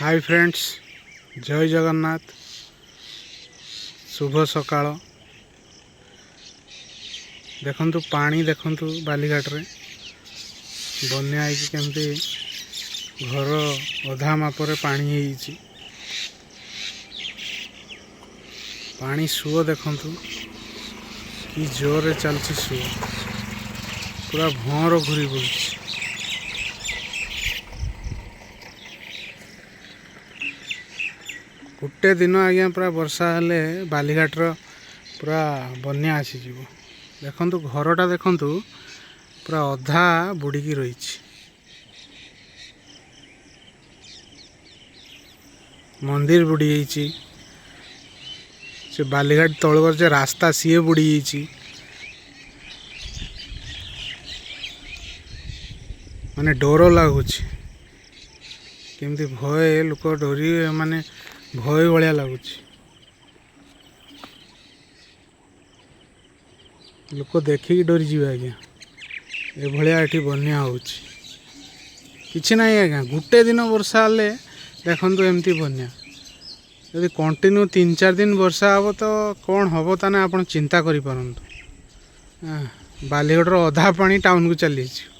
Hi friends, जय जगन्नाथ। शुभ सकाळ। देखंतु पानी देखंतु बालीघाट रे बन्या आई केमती घर अधा मापरे पानी होईची। पानी सुओ देखंतु कि जोर रे चलची सुओ, पूरा भौर घूरी बुलची। गोटे दिन आज्ञा पूरा वर्षा हेले बालीघाटर पूरा बन्या आसीजिव। देखंतु घरटा देखंतु पूरा अधा बुड़ीकी रही। मंदिर बुड़ी जाइए, से बालीघाट तलवर जे रास्ता सीए बुड़ी जाइए। माने डर लगुच केमती भय लोक डरी माने भय भाया लगुच। लोक देखिक डरी जी आज्ञा ये बन्या होची किछि नहीं आज्ञा। गुटे दिन वर्षा हेले देखंतु एमती बन्या। यदि कंटिन्यू 3-4 दिन वर्षा हम तो कौन हम ताने आपण चिंता करि परंतु। बालीघाटर अधा पानी टाउन को चली जाइए।